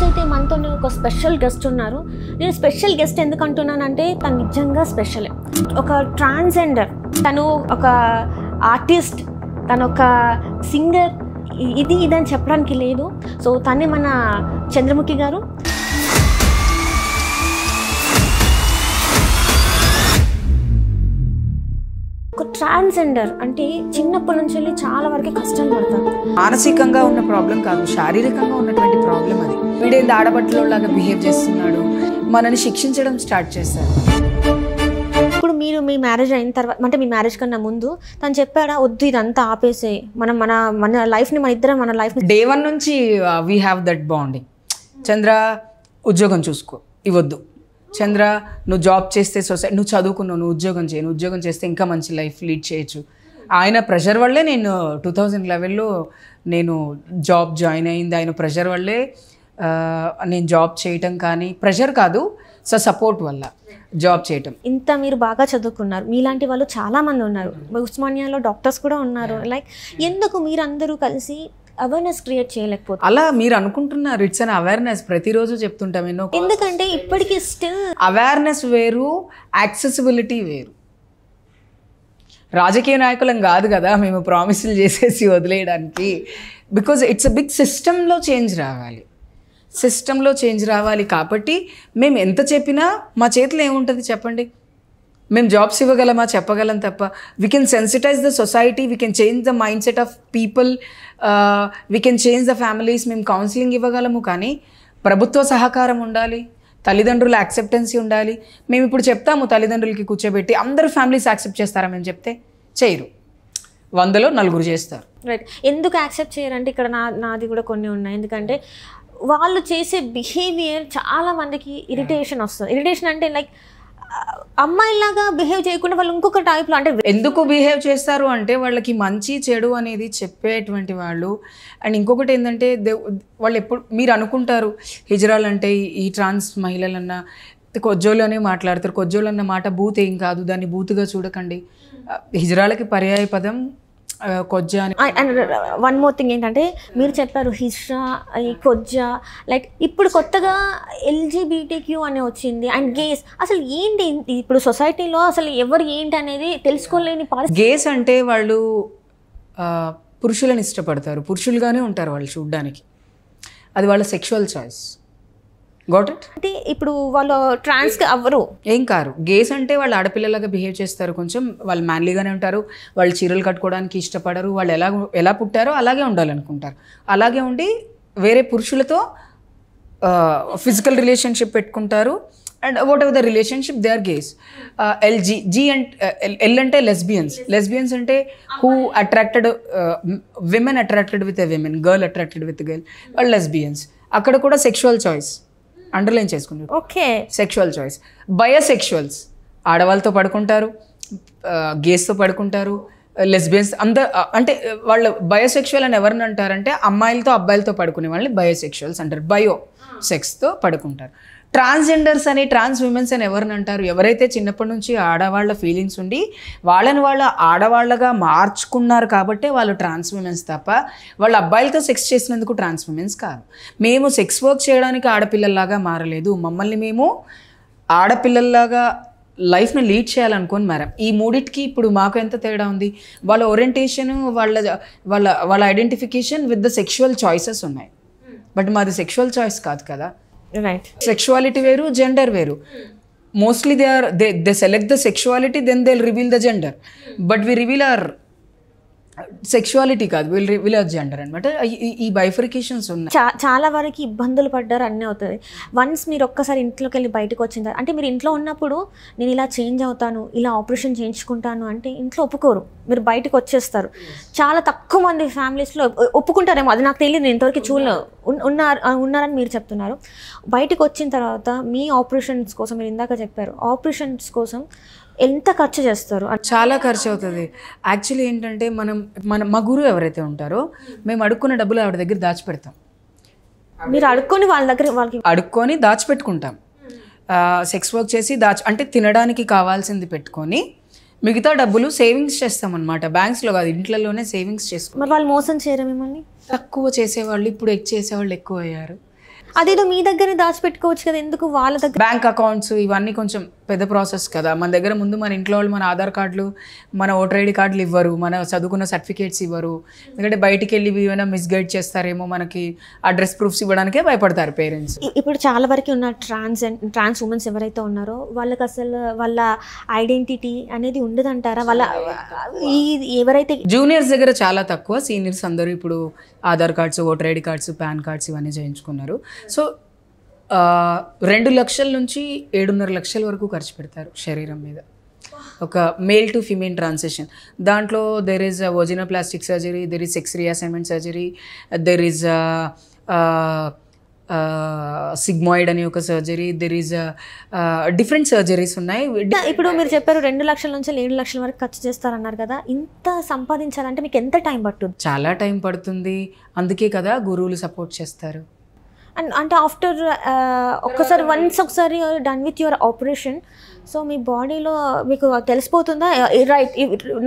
అయితే మనతో ఒక స్పెషల్ గెస్ట్ ఉన్నారు. నేను స్పెషల్ గెస్ట్ ఎందుకు అంటున్నానంటే తను నిజంగా స్పెషలే. ఒక ట్రాన్స్జెండర్, తను ఒక ఆర్టిస్ట్, తను ఒక సింగర్, ఇదని చెప్పడానికి లేదు. సో తనే మన చంద్రముఖి గారు. ఒక ట్రాన్స్జెండర్ అంటే చిన్నప్పటి నుంచి వెళ్ళి చాలా వరకు కష్టాలు పడతారు. మానసికంగా ఉన్న ప్రాబ్లం కాదు, శారీరకంగా ఉన్నటువంటి ప్రాబ్లం అది. వీడేంది ఆడబట్టలోలాగా బిహేవ్ చేస్తున్నాడు, మనని శిక్షించడం స్టార్ట్ చేస్తారు. ఇప్పుడు మీరు మీ మ్యారేజ్ అయిన తర్వాత, అంటే మీ మ్యారేజ్ కన్నా ముందు తను చెప్పాడా వద్దు ఇదంతా ఆపేసే, మనం మన లైఫ్ని మన ఇద్దరం మన లైఫ్ డే 1 నుంచి వీ హ్యావ్ దట్ బాండింగ్. చంద్ర ఉద్యోగం చూసుకో, ఇవద్దు. చంద్ర నువ్వు జాబ్ చేస్తే సొసైటీ, నువ్వు చదువుకున్నావు, నువ్వు ఉద్యోగం చేయి, నువ్వు ఉద్యోగం చేస్తే ఇంకా మంచి లైఫ్ లీడ్ చేయొచ్చు. ఆయన ప్రెషర్ వల్లే నేను 2011లో నేను జాబ్ జాయిన్ అయింది. ఆయన ప్రెషర్ వల్లే నేను జాబ్ చేయటం, కానీ ప్రెషర్ కాదు, సపోర్ట్ వల్ల జాబ్ చేయటం. ఇంత మీరు బాగా చదువుకున్నారు, మీలాంటి వాళ్ళు చాలామంది ఉన్నారు, ఉస్మానియాలో డాక్టర్స్ కూడా ఉన్నారు. లైక్ ఎందుకు మీరందరూ కలిసి అవేర్నెస్ క్రియేట్ చేయలేకపోతే? అలా మీరు అనుకుంటున్నారు, ఇట్స్ అన్ అవేర్నెస్. ప్రతిరోజు చెప్తుంటాం ఎన్నో. ఎందుకంటే ఇప్పటికీ స్టిల్ అవేర్నెస్ వేరు, యాక్సెసిబిలిటీ వేరు. రాజకీయ నాయకులం కాదు కదా మేము ప్రామిసులు చేసేసి వదిలేయడానికి. బికాజ్ ఇట్స్ అ బిగ్ సిస్టంలో చేంజ్ రావాలి, సిస్టంలో చేంజ్ రావాలి. కాబట్టి మేము ఎంత చెప్పినా మా చేతిలో ఏముంటుంది చెప్పండి? మేము జాబ్స్ ఇవ్వగలమా? చెప్పగలం తప్ప. We can sensitise the society, we can change the mindset of people, we can change the families. మేము కౌన్సిలింగ్ ఇవ్వగలము, కానీ ప్రభుత్వ సహకారం ఉండాలి, తల్లిదండ్రుల యాక్సెప్టెన్సీ ఉండాలి. మేము ఇప్పుడు చెప్తాము తల్లిదండ్రులకి కూర్చోబెట్టి, అందరూ ఫ్యామిలీస్ యాక్సెప్ట్ చేస్తారా? మేము చెప్తే చేయరు, 100లో 4 చేస్తారు. రైట్. ఎందుకు యాక్సెప్ట్ చేయరంటే ఇక్కడ నాది కూడా కొన్ని ఉన్నాయి. ఎందుకంటే వాళ్ళు చేసే బిహేవియర్ చాలా మందికి ఇరిటేషన్ వస్తుంది. ఇరిటేషన్ అంటే లైక్ అమ్మాయిలాగా బిహేవ్ చేయకుండా వాళ్ళు ఇంకొక టైప్లో, అంటే ఎందుకు బిహేవ్ చేస్తారు అంటే వాళ్ళకి మంచి చెడు అనేది చెప్పేటువంటి వాళ్ళు. అండ్ ఇంకొకటి ఏంటంటే వాళ్ళు ఎప్పుడు మీరు అనుకుంటారు హిజ్రాలు అంటే ఈ ట్రాన్స్ మహిళలన్నా కొజ్జోలు అనే మాట్లాడతారు. కొజ్జోలు అన్న మాట బూత్ ఏం కాదు, దాన్ని బూతుగా చూడకండి. హిజ్రాలకి పర్యాయ పదం కొజ్జా అని. అండ్ వన్ మోర్ థింగ్ ఏంటంటే మీరు చెప్పారు హిజ్రా, ఈ కొజ్జా, లైక్ ఇప్పుడు కొత్తగా LGBTQ అని వచ్చింది, అండ్ గేస్. అసలు ఏంటి ఇప్పుడు సొసైటీలో అసలు ఎవరు ఏంటి అనేది తెలుసుకోలేని పరిస్థితి. గేస్ అంటే వాళ్ళు పురుషులను ఇష్టపడతారు, పురుషులుగానే ఉంటారు వాళ్ళు చూడ్డానికి, అది వాళ్ళ సెక్షువల్ చాయిస్. Got it? అంటే ఇప్పుడు వాళ్ళు ట్రాన్స్కి అవ్వరు, ఏం కారు. గేస్ అంటే వాళ్ళు ఆడపిల్లలాగా బిహేవ్ చేస్తారు, కొంచెం వాళ్ళు మ్యాన్లీగానే ఉంటారు, వాళ్ళు చీరలు కట్టుకోవడానికి ఇష్టపడరు, వాళ్ళు ఎలా పుట్టారో అలాగే ఉండాలనుకుంటారు, అలాగే ఉండి వేరే పురుషులతో ఫిజికల్ రిలేషన్షిప్ పెట్టుకుంటారు. And whatever the relationship they are gays. L అంటే లెస్బియన్స్ అంటే who attracted women attracted with a women, girl attracted with girl, వాళ్ళు లెస్బియన్స్. అక్కడ కూడా సెక్షువల్ చాయిస్ అండర్లైన్ చేసుకుంటారు. Okay, sexual choice. బయోసెక్షువల్స్ ఆడవాళ్ళతో పడుకుంటారు, గేస్తో పడుకుంటారు, లెస్బియన్స్ అంటే వాళ్ళు బయోసెక్షువల్ అని ఎవరిని అంటారంటే అమ్మాయిలతో అబ్బాయిలతో పడుకునే వాళ్ళని బయోసెక్షువల్స్ అంటారు, బయో సెక్స్తో పడుకుంటారు. ట్రాన్స్జెండర్స్ అని, ట్రాన్స్ విమెన్స్ అని ఎవరిని అంటారు? ఎవరైతే చిన్నప్పటి నుంచి ఆడవాళ్ళ ఫీలింగ్స్ ఉండి వాళ్ళని వాళ్ళ ఆడవాళ్ళగా మార్చుకున్నారు కాబట్టే వాళ్ళు ట్రాన్స్ విమెన్స్ తప్ప వాళ్ళ అబ్బాయిలతో సెక్స్ చేసినందుకు ట్రాన్స్ విమెన్స్ కాదు. మేము సెక్స్ వర్క్ చేయడానికి ఆడపిల్లల్లాగా మారలేదు, మమ్మల్ని మేము ఆడపిల్లల్లాగా లైఫ్ని లీడ్ చేయాలనుకొని మారాం. ఈ మూడిటికి ఇప్పుడు మాకు ఎంత తేడా ఉంది? వాళ్ళ ఓరియంటేషన్, వాళ్ళ identification with the sexual choices ఉన్నాయి, బట్ మాది సెక్షువల్ చాయిస్ కాదు కదా. రైట్. సెక్షువాలిటీ వేరు, జెండర్ వేరు. Mostly they select the sexuality, then they'll reveal the gender, but we reveal our sexuality కాదు, వీళ్ళు రివీల్ జెండర్ అనమాట. ఈ బైఫర్కేషన్స్ ఉన్నాయి. చాలా వరకు ఇబ్బందులు పడ్డారు, అన్నీ అవుతుంది. వన్స్ మీరు ఒక్కసారి ఇంట్లోకి వెళ్ళి బయటకు వచ్చిన తర్వాత, అంటే మీరు ఇంట్లో ఉన్నప్పుడు నేను ఇలా చేంజ్ అవుతాను, ఇలా ఆపరేషన్ చేయించుకుంటాను అంటే ఇంట్లో ఒప్పుకోరు, మీరు బయటకు వచ్చేస్తారు. చాలా తక్కువ మంది ఫ్యామిలీస్లో ఒప్పుకుంటారేమో, అది నాకు తెలియదు, నేను ఇంతవరకు చూడలేదు. ఉన్నారని మీరు చెప్తున్నారు. బయటకు వచ్చిన తర్వాత మీ ఆపరేషన్స్ కోసం, మీరు ఇందాక చెప్పారు ఆపరేషన్స్ కోసం ఎంత ఖర్చు చేస్తారు? చాలా ఖర్చు అవుతుంది. యాక్చువల్లీ ఏంటంటే మా గురువు ఎవరైతే ఉంటారో మేము అడుక్కున్న డబ్బులు ఆవిడ దగ్గర దాచిపెడతాం. మీరు అడుక్కొని వాళ్ళకి అడుక్కొని దాచిపెట్టుకుంటాం. సెక్స్ వర్క్ చేసి అంటే తినడానికి కావాల్సింది పెట్టుకొని మిగతా డబ్బులు సేవింగ్స్ చేస్తామన్నమాట. బ్యాంక్స్లో కాదు, ఇంట్లోనే సేవింగ్స్ చేసుకుంటాం. మరి వాళ్ళు మోసం చేయరు మిమ్మల్ని? తక్కువ చేసేవాళ్ళు ఇప్పుడు చేసేవాళ్ళు ఎక్కువ అయ్యారు. అదేదో మీ దగ్గర దాచిపెట్టుకోవచ్చు కదా, ఎందుకు వాళ్ళ దగ్గర? బ్యాంక్ అకౌంట్స్ ఇవన్నీ కొంచెం పెద్ద ప్రాసెస్ కదా. మన దగ్గర ముందు మన ఇంట్లో వాళ్ళు మన ఆధార్ కార్డులు, మన ఓటర్ ఐడి కార్డులు ఇవ్వరు, మన చదువుకున్న సర్టిఫికేట్స్ ఇవ్వరు. ఎందుకంటే బయటికి వెళ్ళి ఏమైనా మిస్గైడ్ చేస్తారేమో, మనకి అడ్రస్ ప్రూఫ్స్ ఇవ్వడానికే భయపడతారు పేరెంట్స్. ఇప్పుడు చాలా వరకు ఉన్న ట్రాన్స్ ఉమెన్స్ ఎవరైతే ఉన్నారో వాళ్ళకి అసలు వాళ్ళ ఐడెంటిటీ అనేది ఉండదంటారా? వాళ్ళ ఎవరైతే జూనియర్స్ దగ్గర చాలా తక్కువ, సీనియర్స్ అందరూ ఇప్పుడు Aadhaar cards, voter ID cards, pan cards ఇవన్నీ చేయించుకున్నారు. సో 2 లక్షల నుంచి 7.5 లక్షల వరకు ఖర్చు పెడతారు శరీరం మీద, ఒక మేల్ టు ఫీమేల్ ట్రాన్సిషన్. దాంట్లో there is vaginoplastic surgery, there is sex reassignment surgery, there is sigmoid అని ఒక surgery, there is different surgeries ఉన్నాయి. ఇప్పుడు మీరు చెప్పారు 2 లక్షల నుంచి 7 లక్షల వరకు ఖర్చు చేస్తారన్నారు కదా, ఇంత సంపాదించాలంటే మీకు ఎంత టైం పడుతుంది? చాలా టైం పడుతుంది, అందుకే కదా గురువులు సపోర్ట్ చేస్తారు. అండ్ అంటే ఆఫ్టర్ ఒకసారి done with your operation, so మీ బాడీలో మీకు తెలిసిపోతుందా right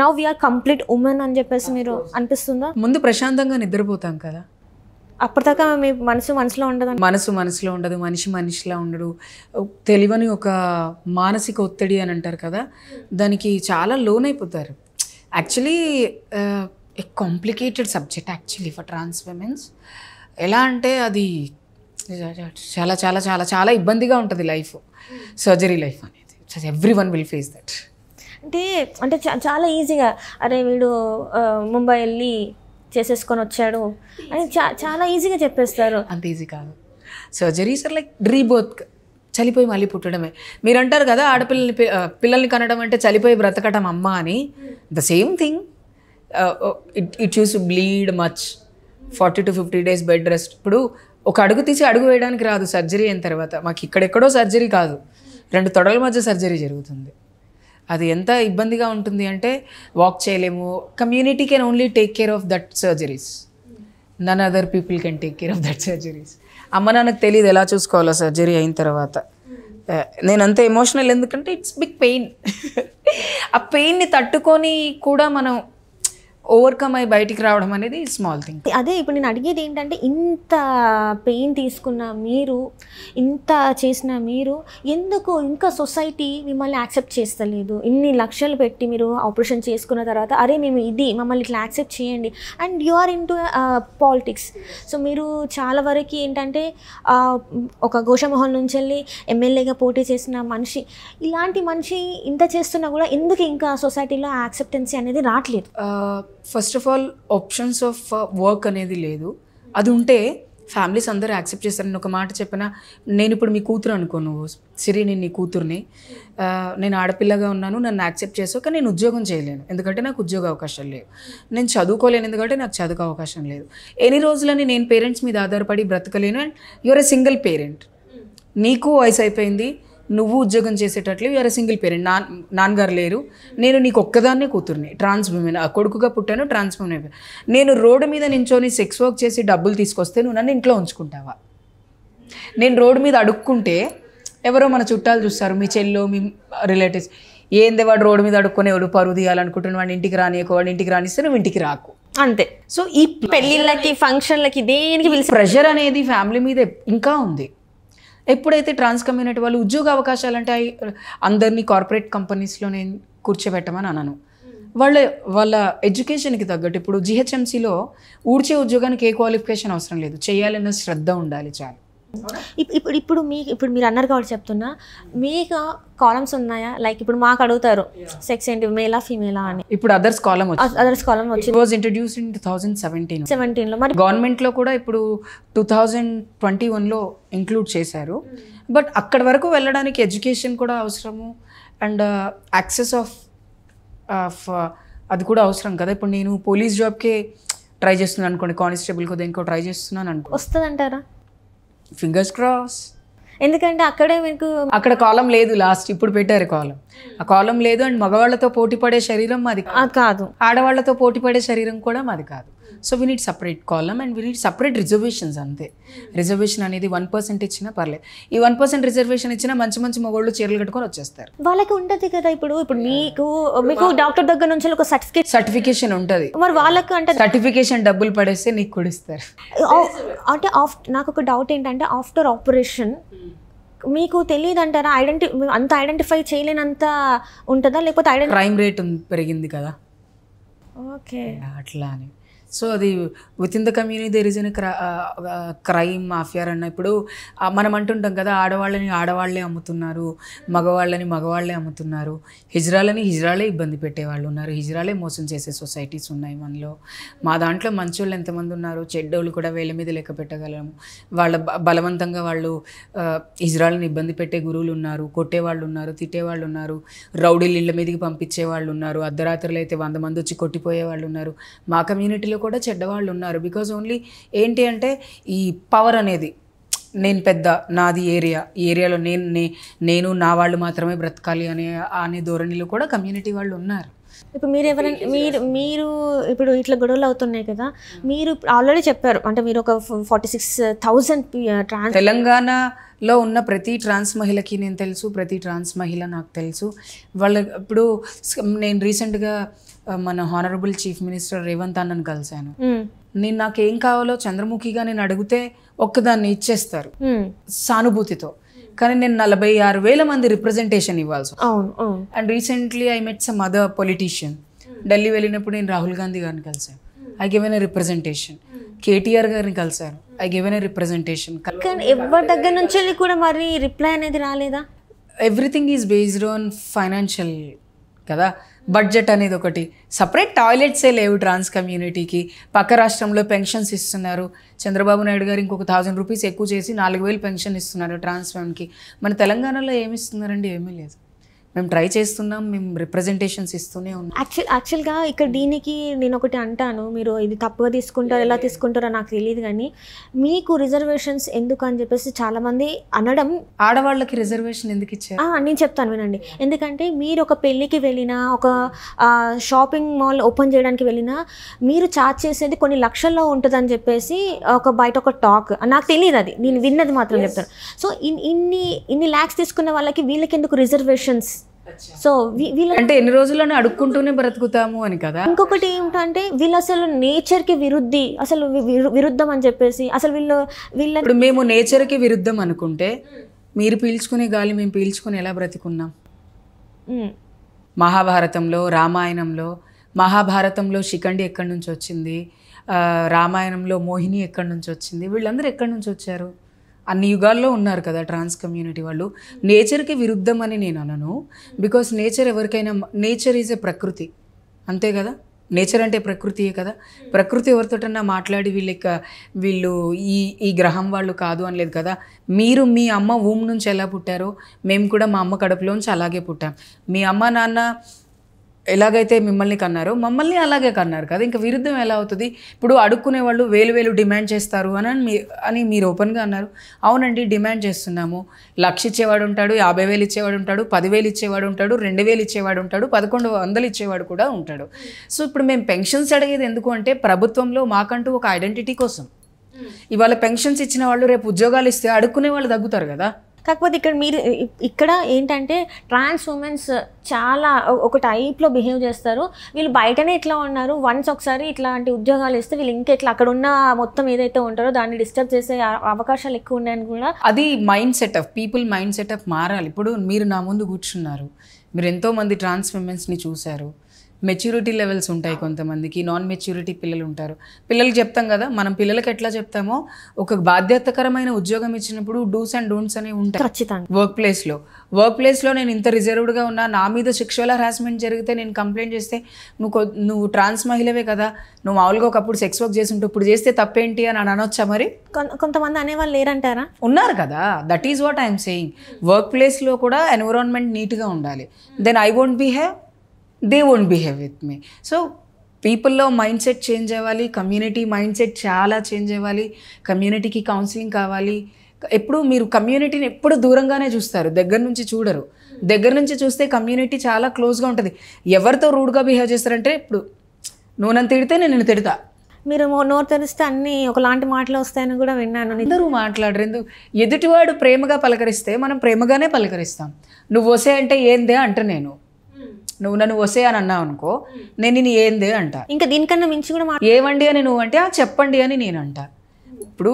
now we are complete women అని చెప్పేసి మీరు అనిపిస్తుందా? ముందు ప్రశాంతంగా నిద్రపోతాం కదా, అప్పటిదాకా మీ మనసులో ఉండదు, మనసులో ఉండదు, మనిషిలా ఉండడు. తెలియని ఒక మానసిక ఒత్తిడి అని అంటారు కదా, దానికి చాలా లోన్ అయిపోతారు. Actually a complicated subject actually for trans womens. ఎలా అంటే అది చాలా చాలా చాలా చాలా ఇబ్బందిగా ఉంటుంది లైఫ్, సర్జరీ లైఫ్ అనేది. Everyone will face that. అంటే చాలా ఈజీగా అరే వీడు ముంబై వెళ్ళి చేసేసుకొని వచ్చాడు అని చాలా ఈజీగా చెప్పేస్తారు. అంత ఈజీ కాదు. సర్జరీస్ ఆర్ లైక్ రీబర్త్, చనిపోయి మళ్ళీ పుట్టడమే. మీరు అంటారు కదా పిల్లల్ని కనడం అంటే చనిపోయి బ్రతకటం అమ్మ అని. The same thing. It use to bleed much, 40 to 50 days bed rest. ఇప్పుడు ఒక అడుగు తీసి అడుగు వేయడానికి రాదు సర్జరీ అయిన తర్వాత. మాకు ఇక్కడెక్కడో సర్జరీ కాదు, 2 తొడల మధ్య సర్జరీ జరుగుతుంది. అది ఎంత ఇబ్బందిగా ఉంటుంది అంటే వాక్ చేయలేము. Community can only take care of that surgeries, none other people can take care of that surgeries. అమ్మ నాన్నకు తెలియదు ఎలా చూసుకోవాలో సర్జరీ అయిన తర్వాత. నేను అంత ఎమోషనల్ ఎందుకంటే ఇట్స్ బిగ్ పెయిన్. ఆ పెయిన్ని తట్టుకొని కూడా మనం ఓవర్కమ్ అయి బయటికి రావడం అనేది స్మాల్ థింగ్. అదే ఇప్పుడు నేను అడిగేది ఏంటంటే, ఇంత పెయిన్ తీసుకున్న మీరు, ఇంత చేసిన మీరు, ఎందుకు ఇంకా సొసైటీ మిమ్మల్ని యాక్సెప్ట్ చేస్తలేదు? ఇన్ని లక్షలు పెట్టి మీరు ఆపరేషన్ చేసుకున్న తర్వాత అరే మేము ఇది మమ్మల్ని ఇట్లా యాక్సెప్ట్ చేయండి, and you are into politics. So మీరు చాలా వరకు ఏంటంటే ఒక గోషమోహన్ నుంచి వెళ్ళి ఎమ్మెల్యేగా పోటీ చేసిన మనిషి, ఇలాంటి మనిషి ఇంత చేస్తున్నా కూడా ఎందుకు ఇంకా సొసైటీలో యాక్సెప్టెన్సీ అనేది రావట్లేదు? First of all options of work అనేది లేదు. అది ఉంటే ఫ్యామిలీస్ అందరూ యాక్సెప్ట్ చేస్తారు. నేను ఒక మాట చెప్పిన, నేను ఇప్పుడు మీ కూతురు అనుకో, నువ్వు సిరి నేను నీ కూతుర్ని, నేను ఆడపిల్లగా ఉన్నాను, నన్ను యాక్సెప్ట్ చేసావు, కానీ నేను ఉద్యోగం చేయలేను ఎందుకంటే నాకు ఉద్యోగ అవకాశాలు లేవు. నేను చదువుకోలేను ఎందుకంటే నాకు చదువుకు అవకాశం లేదు. ఎన్ని రోజులని నేను పేరెంట్స్ మీద ఆధారపడి బ్రతకలేను. And your a single parent, నీకు వయసు అయిపోయింది, నువ్వు ఉద్యోగం చేసేటట్లు యూఆర్ ఎ సింగిల్ పేరెంట్. నాన్నగారు లేరు, నేను నీకు ఒక్కదాన్నే కూతుర్ని, ట్రాన్స్ ఉమెన్, కొడుకుగా పుట్టాను, ట్రాన్స్ ఉమెన్ అయిపోయాను. నేను రోడ్డు మీద నించొని సెక్స్ వర్క్ చేసి డబ్బులు తీసుకొస్తే నువ్వు నన్ను ఇంట్లో ఉంచుకుంటావా? నేను రోడ్డు మీద అడుక్కుంటే ఎవరో మన చుట్టాలు చూస్తారు, మీ చెల్లో, మీ రిలేటివ్స్, ఏంది వాడు రోడ్డు మీద అడుక్కొని ఎవడు పరువు తీయాలనుకుంటున్నాను, వాడిని ఇంటికి రానియకు, వాడిని ఇంటికి రానిస్తే నువ్వు ఇంటికి రాకు, అంతే. సో ఈ పెళ్ళిళ్ళకి ఫంక్షన్లకి దేనికి పిలిచి ప్రెషర్ అనేది ఫ్యామిలీ మీద ఇంకా ఉంది. ఎప్పుడైతే ట్రాన్స్ కమ్యూనిటీ వాళ్ళు ఉద్యోగ అవకాశాలు అంటే అందరినీ కార్పొరేట్ కంపెనీస్లో నేను కూర్చోబెట్టమని అన్నాను. వాళ్ళ ఎడ్యుకేషన్కి తగ్గట్టు ఇప్పుడు జిహెచ్ఎంసీలో ఊడ్చే ఉద్యోగానికి ఏ క్వాలిఫికేషన్ అవసరం లేదు, చేయాలన్న శ్రద్ధ ఉండాలి చాలు. ఇప్పుడు మీరు అన్నారు కాబట్టి చెప్తున్నా, మీకు కాలమ్స్ ఉన్నాయా? లైక్ ఇప్పుడు మాకు అడుగుతారు సెక్స్ ఏంటి, మేలా ఫీమేలా అని. ఇప్పుడు అదర్స్ కాలం వచ్చింది, వాజ్ ఇంట్రడ్యూస్డ్ ఇన్ 2017. మరి గవర్నమెంట్లో కూడా ఇప్పుడు 2021లో ఇంక్లూడ్ చేశారు. బట్ అక్కడి వరకు వెళ్ళడానికి ఎడ్యుకేషన్ కూడా అవసరము, అండ్ యాక్సెస్ ఆఫ్ అది కూడా అవసరం కదా. ఇప్పుడు నేను పోలీస్ జాబ్కే ట్రై చేస్తున్నాను అనుకోండి, కానిస్టేబుల్కో దేనికో ట్రై చేస్తున్నాను అనుకో, వస్తుందంటారా? Fingers cross. ఎందుకంటే అక్కడే మీకు అక్కడ కాలం లేదు, లాస్ట్ ఇప్పుడు పెట్టారు కాలం, ఆ కాలం లేదు. అండ్ మగవాళ్ళతో పోటీ పడే శరీరం మాది కాదు, కాదు, ఆడవాళ్లతో పోటీ పడే శరీరం కూడా మాది కాదు. So we need separate column and we need separate reservations అంతే. రిజర్వేషన్ అనేది 1% ఇచ్చినా పర్లేదు. ఈ 1% రిజర్వేషన్ ఇచ్చినా మంచి మంచి మగవాళ్ళు చీరలు కట్టుకొని వచ్చేస్తారు. వాళ్ళకి ఉంటుంది కదా. ఇప్పుడు మీకు డాక్టర్ దగ్గర నుంచి ఒక సర్టిఫికేషన్ ఉంటుంది, మరి వాళ్ళకి అంటే సర్టిఫికేషన్ డబ్బులు పడేస్తే నీకు కూడా ఇస్తారు. అంటే నాకు ఒక డౌట్ ఏంటంటే ఆఫ్టర్ ఆపరేషన్ మీకు తెలియదు అంటారా? అంత ఐడెంటిఫై చేయలేనంత ఉంటుందా, లేకపోతే క్రైమ్ రేట్ పెరిగింది కదా, ఓకే అట్లా అని. సో అది within the community there is an crime mafia అన్న. ఇప్పుడు మనం అంటుంటాం కదా, ఆడవాళ్ళని ఆడవాళ్లే అమ్ముతున్నారు, మగవాళ్ళే అమ్ముతున్నారు, హిజ్రాలే ఇబ్బంది పెట్టేవాళ్ళు ఉన్నారు, హిజ్రాలే మోసం చేసే సొసైటీస్ ఉన్నాయి మనలో. మా దాంట్లో మంచోళ్ళు ఎంతమంది ఉన్నారు, చెడ్డోళ్ళు కూడా వేళ్ళ మీద లెక్క పెట్టగలము. బలవంతంగా వాళ్ళు హిజ్రాలని ఇబ్బంది పెట్టే గురువులు ఉన్నారు, కొట్టేవాళ్ళు ఉన్నారు, తిట్టేవాళ్ళు ఉన్నారు, రౌడీలు ఇళ్ళ మీదకి పంపించే వాళ్ళు ఉన్నారు, అర్ధరాత్రులు అయితే 100 మంది వచ్చి కొట్టిపోయే వాళ్ళు ఉన్నారు. మా కమ్యూనిటీలో కూడా చెడ్డవాళ్ళు ఉన్నారు. బికాజ్ ఓన్లీ ఏంటి అంటే ఈ పవర్ అనేది, నేను పెద్ద, నాది ఏరియా, ఈ ఏరియాలో నేను నా వాళ్ళు మాత్రమే బ్రతకాలి అనే ధోరణిలో కూడా కమ్యూనిటీ వాళ్ళు ఉన్నారు. ఇప్పుడు మీరు ఇప్పుడు ఇట్లా గొడవలు అవుతున్నాయి కదా, మీరు ఆల్రెడీ చెప్పారు అంటే మీరు ఒక 46,000 తెలంగాణలో ఉన్న ప్రతి ట్రాన్స్ మహిళకి నేను తెలుసు, ప్రతి ట్రాన్స్ మహిళ నాకు తెలుసు. ఇప్పుడు నేను రీసెంట్గా మన హానరబుల్ చీఫ్ మినిస్టర్ రేవంత్ అన్నను కలిశాను. నేను నాకేం కావాలో చంద్రముఖిగా నేను అడిగితే ఒక్కదాన్ని ఇచ్చేస్తారు సానుభూతితో. కానీ నేను 46,000 మంది రిప్రజెంటేషన్ ఇవ్వాల్సి. And recently I met some other politician. Delhi వెళ్ళినప్పుడు నేను రాహుల్ గాంధీ గారిని కలిశాను, I given a representation. KTR గారిని కలిశారు, ఐ గివెన్ ఎ రిప్రజెంటేషన్. కానీ ఎవరి దగ్గర నుంచి కూడా మరి రిప్లై అనేది రాలేదా? Everything is based on financial కదా. బడ్జెట్ అనేది ఒకటి, సపరేట్ టాయిలెట్సే లేవు ట్రాన్స్ కమ్యూనిటీకి. పక్క రాష్ట్రంలో పెన్షన్స్ ఇస్తున్నారు. చంద్రబాబు నాయుడు గారు ఇంకొక 1000 రూపీస్ ఎక్కువ చేసి 4,000 పెన్షన్ ఇస్తున్నారు ట్రాన్స్ ఫ్యామ్కి. మన తెలంగాణలో ఏమి ఇస్తున్నారండి? ఏమీ లేదు. మేము ట్రై చేస్తున్నాం, మేము రిప్రజెంటేషన్స్ ఇస్తూనే ఉన్నాం. యాక్చువల్గా ఇక్కడ దీనికి నేను ఒకటి అంటాను, మీరు ఇది తప్పుగా తీసుకుంటారు, ఎలా తీసుకుంటారో నాకు తెలియదు, కానీ మీకు రిజర్వేషన్స్ ఎందుకు అని చెప్పేసి చాలామంది అనడం. ఆడవాళ్ళకి రిజర్వేషన్ ఎందుకు ఇచ్చారు? నేను చెప్తాను వినండి. ఎందుకంటే మీరు ఒక పెళ్ళికి వెళ్ళినా, ఒక షాపింగ్ మాల్ ఓపెన్ చేయడానికి వెళ్ళినా మీరు ఛార్జ్ చేసేది కొన్ని లక్షల్లో ఉంటుందని చెప్పేసి బయట ఒక టాక్. నాకు తెలియదు, అది నేను విన్నది మాత్రం చెప్తాను. సో ఇన్ని ల్యాక్స్ తీసుకున్న వాళ్ళకి వీళ్ళకి ఎందుకు రిజర్వేషన్స్? సో అంటే ఎన్ని రోజులను అడుక్కుంటూనే బ్రతుకుతాము అని కదా. ఇంకొకటి ఏమిటంటే వీళ్ళు అసలు నేచర్కి విరుద్ధం అని చెప్పేసి అసలు వీళ్ళ ఇప్పుడు మేము నేచర్కి విరుద్ధం అనుకుంటే మీరు పీల్చుకునే గాలి మేము పీల్చుకుని ఎలా బ్రతికున్నాం? మహాభారతంలో, రామాయణంలో, మహాభారతంలో శిఖండి ఎక్కడి నుంచి వచ్చింది, రామాయణంలో మోహిని ఎక్కడి నుంచి వచ్చింది, వీళ్ళందరూ ఎక్కడి నుంచి వచ్చారు? అన్ని యుగాల్లో ఉన్నారు కదా ట్రాన్స్ కమ్యూనిటీ వాళ్ళు. నేచర్కి విరుద్ధం అని నేను అనను. బికాస్ నేచర్ ఎవరికైనా, నేచర్ ఈజ్ ఎ ప్రకృతి, అంతే కదా. నేచర్ అంటే ప్రకృతియే కదా. ప్రకృతి ఎవరితోటన్నా మాట్లాడి వీళ్ళు ఈ గ్రహం వాళ్ళు కాదు అనలేదు కదా. మీరు మీ అమ్మ ఊమ్ నుంచి ఎలా పుట్టారో మేము కూడా మా అమ్మ కడుపులోంచి అలాగే పుట్టాం. మీ అమ్మ నాన్న ఎలాగైతే మిమ్మల్ని కన్నారో మమ్మల్ని అలాగే కన్నారు కదా. ఇంకా విరుద్ధం ఎలా అవుతుంది? ఇప్పుడు అడుక్కునే వాళ్ళు 1000 డిమాండ్ చేస్తారు అని మీరు ఓపెన్గా అన్నారు. అవునండి, డిమాండ్ చేస్తున్నాము. 1,00,000 ఇచ్చేవాడు ఉంటాడు, 50,000 ఇచ్చేవాడు ఉంటాడు, 10,000 ఇచ్చేవాడు ఉంటాడు, 2,000 ఇచ్చేవాడు ఉంటాడు, 1,100 ఇచ్చేవాడు కూడా ఉంటాడు. సో ఇప్పుడు మేము పెన్షన్స్ అడిగేది ఎందుకు అంటే ప్రభుత్వంలో మాకంటూ ఒక ఐడెంటిటీ కోసం. ఇవాళ పెన్షన్స్ ఇచ్చిన వాళ్ళు రేపు ఉద్యోగాలు ఇస్తే అడుక్కునే వాళ్ళు తగ్గుతారు కదా. కాకపోతే ఇక్కడ ఏంటంటే ట్రాన్స్ ఉమెన్స్ చాలా ఒక టైప్లో బిహేవ్ చేస్తారు. వీళ్ళు బయటనే ఇట్లా ఉన్నారు, వన్స్ ఒకసారి ఇట్లాంటి ఉద్యోగాలు ఇస్తే వీళ్ళు ఇంకెట్లా అక్కడ ఉన్న మొత్తం ఏదైతే ఉంటారో దాన్ని డిస్టర్బ్ చేసే అవకాశాలు ఎక్కువ ఉన్నాయని కూడా. అది mind setup, people mind setup మారాలి. ఇప్పుడు మీరు నా ముందు కూర్చున్నారు, మీరు ఎంతోమంది ట్రాన్స్ ఉమెన్స్ని చూశారు. మెచ్యూరిటీ లెవెల్స్ ఉంటాయి కొంతమందికి, నాన్ మెచ్యూరిటీ పిల్లలు ఉంటారు. పిల్లలకి చెప్తాం కదా, మనం పిల్లలకి ఎట్లా చెప్తామో ఒక బాధ్యతకరమైన ఉద్యోగం ఇచ్చినప్పుడు డూస్ అండ్ డోంట్స్ అనేవి ఉంటాయి. ఖచ్చితంగా వర్క్ ప్లేస్లో నేను ఇంత రిజర్వ్డ్గా ఉన్నా, నా మీద సెక్షువల్ హరాస్మెంట్ జరిగితే నేను కంప్లైంట్ చేస్తే నువ్వు ట్రాన్స్ మహిళవే కదా, నువ్వు మామూలుగా ఒకప్పుడు సెక్స్ వర్క్ చేస్తుంటే ఇప్పుడు చేస్తే తప్పేంటి అని అనొచ్చా? మరి కొంతమంది అనేవాళ్ళు లేరంటారా? ఉన్నారు కదా. That is what I'm saying. Work ప్లేస్లో కూడా ఎన్విరాన్మెంట్ నీట్గా ఉండాలి. Then I won't behave, they won't behave with me. So పీపుల్లో మైండ్ సెట్ చేంజ్ అవ్వాలి, కమ్యూనిటీ మైండ్ సెట్ చాలా చేంజ్ అవ్వాలి, కమ్యూనిటీకి కౌన్సిలింగ్ కావాలి. ఎప్పుడు మీరు కమ్యూనిటీని ఎప్పుడు దూరంగానే చూస్తారు, దగ్గర నుంచి చూడరు. దగ్గర నుంచి చూస్తే కమ్యూనిటీ చాలా క్లోజ్గా ఉంటుంది. ఎవరితో రూడ్గా బిహేవ్ చేస్తారంటే, ఇప్పుడు నువ్వు నన్ను తిడితే నేను తిడతా, మీరు నోరు తెరిస్తే అన్ని ఒకలాంటి మాటలు వస్తాయని కూడా విన్నాను. అందరూ మాట్లాడరు. ఎందుకు? ఎదుటివాడు ప్రేమగా పలకరిస్తే మనం ప్రేమగానే పలకరిస్తాం. నువ్వు వసే అంటే ఏందే అంట, నేను నువ్వు నన్ను వసే అని అన్నావు అనుకో, నేను నేను ఏందే అంట. ఇంకా దీనికన్నా మించి కూడా ఏమండి అని నువ్వు అంటే చెప్పండి అని నేను అంట. ఇప్పుడు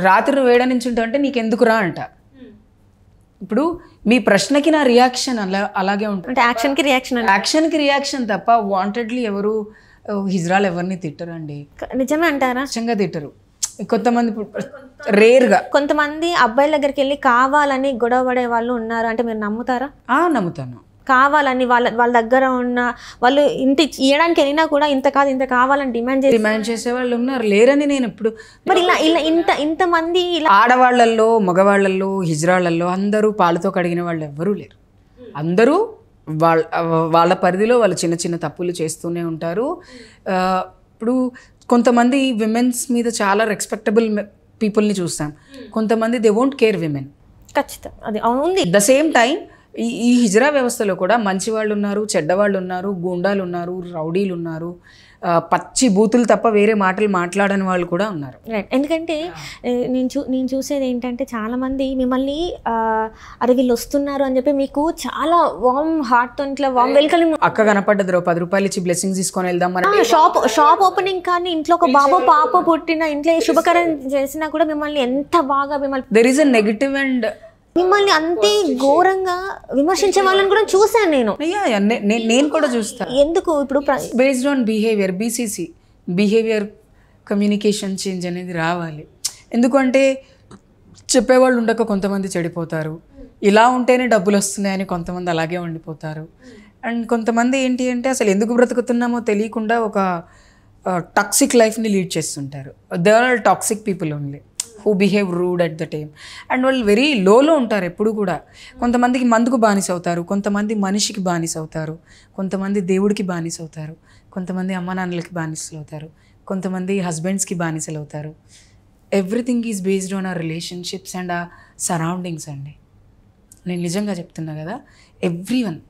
రాత్రి నువ్వు వేడ నుంచి ఉంటావు అంటే నీకెందుకురా అంట. ఇప్పుడు మీ ప్రశ్నకి నా రియాక్షన్ అలాగే ఉంటుంది. అంటే యాక్షన్కి రియాక్షన్ తప్ప వాంటెడ్లీ ఎవరు హిజ్రాలు ఎవరిని తిట్టరండి. నిజమే అంటారా? నిజంగా తిట్టరు. కొంతమంది రేర్గా కొంతమంది అబ్బాయిల దగ్గరికి వెళ్ళి కావాలని గొడవ పడే వాళ్ళు ఉన్నారు అంటే మీరు నమ్ముతారా? నమ్ముతాను. కావాలని వాళ్ళ దగ్గర ఉన్న వాళ్ళు ఇంటి ఇవ్వడానికి వెళ్ళినా కూడా ఇంత కావాలని డిమాండ్ చేసే వాళ్ళు ఉన్నారు, లేరని నేను ఎప్పుడు. మరి ఇలా ఇంతమంది ఆడవాళ్ళల్లో మగవాళ్ళల్లో హిజ్రాళ్ళల్లో అందరూ పాలతో కడిగిన వాళ్ళు ఎవ్వరూ లేరు. అందరూ వాళ్ళ పరిధిలో వాళ్ళు చిన్న చిన్న తప్పులు చేస్తూనే ఉంటారు. ఇప్పుడు కొంతమంది విమెన్స్ మీద చాలా రెస్పెక్టబుల్ పీపుల్ని చూస్తాం, కొంతమంది దే వోంట్ కేర్ విమెన్. ఖచ్చితంగా అది ఉంది. ద సేమ్ టైం ఈ హిజ్రా వ్యవస్థలో కూడా మంచి వాళ్ళు ఉన్నారు, చెడ్డవాళ్ళు ఉన్నారు, గూండాలు ఉన్నారు, రౌడీలు ఉన్నారు, పచ్చి బూతులు తప్ప వేరే మాటలు మాట్లాడని వాళ్ళు కూడా ఉన్నారు. రైట్. ఎందుకంటే నేను చూసేది ఏంటంటే చాలామంది మిమ్మల్ని అరే వీళ్ళు వస్తున్నారు అని చెప్పి మీకు చాలా వార్మ్ హార్ట్తో ఇట్లా వార్మ్ వెల్కమ్. అక్క కనపడ్డది, 10 రూపాయలు ఇచ్చి బ్లెస్సింగ్స్ తీసుకొని వెళ్దాం. షాప్ ఓపెనింగ్ కానీ ఇంట్లో ఒక బాబు పాప పుట్టిన ఇంట్లో శుభకరం చేసినా కూడా మిమ్మల్ని ఎంత బాగా there is a negative and మిమ్మల్ని అంతే ఘోరంగా విమర్శించే వాళ్ళని కూడా చూసాను నేను. నేను కూడా చూస్తాను. ఎందుకు? ఇప్పుడు based on behaviour, BCC behaviour communication change అనేది రావాలి. ఎందుకంటే చెప్పేవాళ్ళు ఉండక కొంతమంది చెడిపోతారు, ఇలా ఉంటేనే డబ్బులు వస్తున్నాయని కొంతమంది అలాగే ఉండిపోతారు. అండ్ కొంతమంది ఏంటి అంటే అసలు ఎందుకు బ్రతుకుతున్నామో తెలియకుండా ఒక టాక్సిక్ లైఫ్ని లీడ్ చేస్తుంటారు. They are toxic people only who behave rude at the time. And వాళ్ళు వెరీ లోలో ఉంటారు ఎప్పుడు కూడా. కొంతమందికి మందుకు బానిస అవుతారు, కొంతమంది మనిషికి బానిస అవుతారు, కొంతమంది దేవుడికి బానిస అవుతారు, కొంతమంది అమ్మ నాన్నలకి బానిసలు అవుతారు, కొంతమంది హస్బెండ్స్కి బానిసలు అవుతారు. ఎవ్రీథింగ్ ఈజ్ బేస్డ్ ఆన్ ఆ రిలేషన్షిప్స్ అండ్ ఆ సరౌండింగ్స్ అండి. నేను నిజంగా చెప్తున్నా కదా, ఎవ్రీవన్,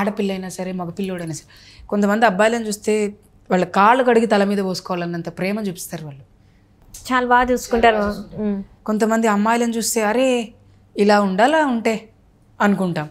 ఆడపిల్ల అయినా సరే మగపిల్లోడైనా సరే. కొంతమంది అబ్బాయిలను చూస్తే వాళ్ళ కాళ్ళు కడిగి తల మీద పోసుకోవాలన్నంత ప్రేమ చూపిస్తారు, వాళ్ళు చాలా బాగా చూసుకుంటారు. కొంతమంది అమ్మాయిలను చూస్తే అరే ఇలా ఉండాలా ఉంటే అనుకుంటాం.